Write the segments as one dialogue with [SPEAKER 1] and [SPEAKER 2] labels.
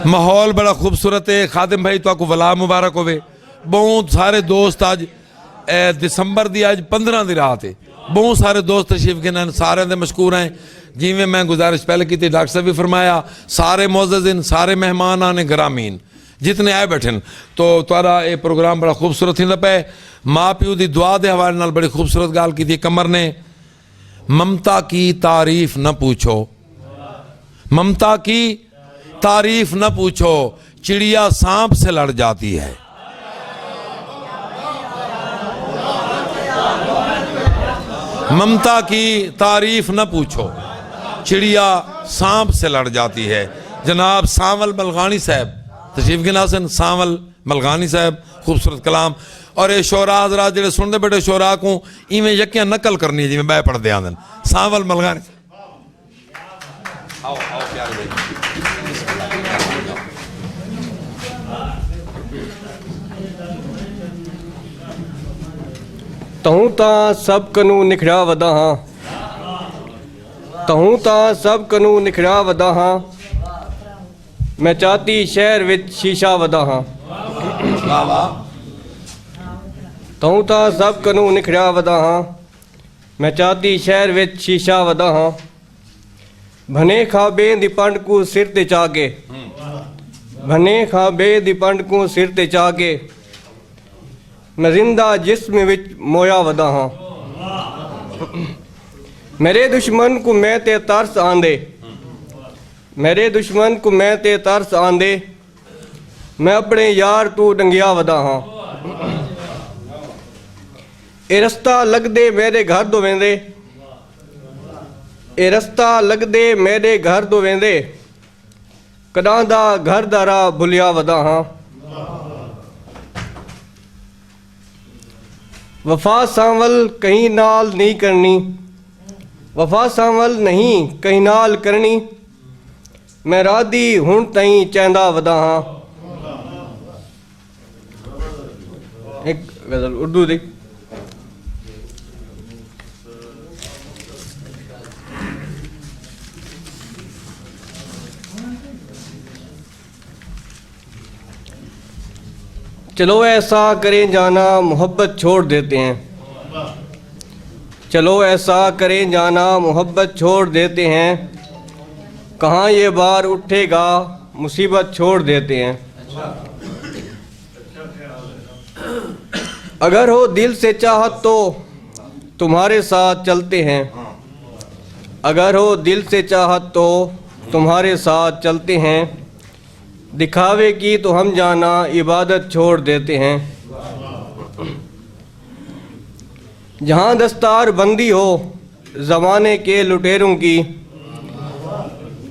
[SPEAKER 1] माहौल बड़ा खूबसूरत है। खादिम भाई तो आपको वला मुबारक होवे। बहुत सारे दोस्त आज दिसंबर दी आज 15 दी रात है। बहुत सारे दोस्त तशरीफ गिनन, सारे दे मशकूर हैं। जिमें मैं गुजारिश पहले की थी, डॉक्टर साहब भी फरमाया, सारे मोअज़्ज़िज़ीन, सारे मेहमान आने ग्रामीण जितने आए बैठन, तो तारा ये प्रोग्राम बड़ा खूबसूरत थी पे। माँ प्यू की दुआ के हवाले नाल बड़ी खूबसूरत गाल की थी कमर ने। ममता की तारीफ न पूछो, ममता की तारीफ न पूछो, चिड़िया सांप से लड़ जाती है। ममता की तारीफ न पूछो, चिड़िया सांप से लड़ जाती है। जनाब सांवल मलगानी साहब तशरीफ गिनासन, सांवल मलगानी साहब, खूबसूरत कलाम। और ये शोरा हजरात जो सुनते बैठे शोरा को इवें यकियां नकल करनी है जिमें बै पढ़ते आंदन। सांवल मलगानी आओ आओ प्यारे भाई।
[SPEAKER 2] तहूं तां सब कनू निखड़ा वदा हाँ, तहूं तां सब कनू निखड़ा वदा हाँ, मैं चाहती शहर विच शीशा वदा हाँ। तहूं तां सब कनू निखड़ा वदा हाँ, मैं चाहती शहर विच शीशा वदा हाँ। भने खाबें दी पंड को सिर ते चा के, भने खाबें दी पंड को सिर ते चा के, मैं जिंदा जिस्म विच मोया वदा हाँ। मेरे दुश्मन को मैं ते तरस आंदे, मेरे दुश्मन को मैं ते तरस आंदे, मैं अपने यार तू डंगिया वदा हाँ। ए रस्ता लगदे मेरे घर दो वेंदे, ए रस्ता लगदे मेरे घर दो वेंदे, कदां दा घर दा राह भुलिया वदा हाँ। वफा सांवल कहीं नाल नहीं करनी, वफा सांवल नहीं कहीं नाल करनी, मैं राधी हुण तई चैंदा वदा हाँ। एक गजल उर्दू दी। चलो ऐसा करें जाना मोहब्बत छोड़ देते हैं, चलो ऐसा करें जाना मोहब्बत छोड़ देते हैं, कहाँ ये बार उठेगा मुसीबत छोड़ देते हैं। अगर हो दिल से चाहत तो तुम्हारे साथ चलते हैं, अगर हो दिल से चाहत तो तुम्हारे साथ चलते हैं, दिखावे की तो हम जाना इबादत छोड़ देते हैं। जहाँ दस्तार बंदी हो ज़माने के लुटेरों की,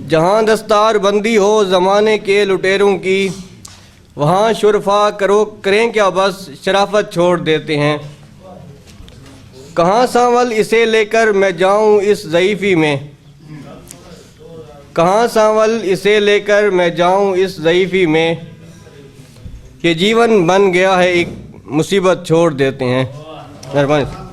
[SPEAKER 2] जहाँ दस्तार बंदी हो ज़माने के लुटेरों की, वहाँ शुरफा करो करें क्या बस शराफत छोड़ देते हैं। कहाँ सांवल इसे लेकर मैं जाऊँ इस ज़ईफ़ी में, कहाँ सांवल इसे लेकर मैं जाऊँ इस ज़ईफ़ी में, ये जीवन बन गया है एक मुसीबत छोड़ देते हैं। मेहरबानी।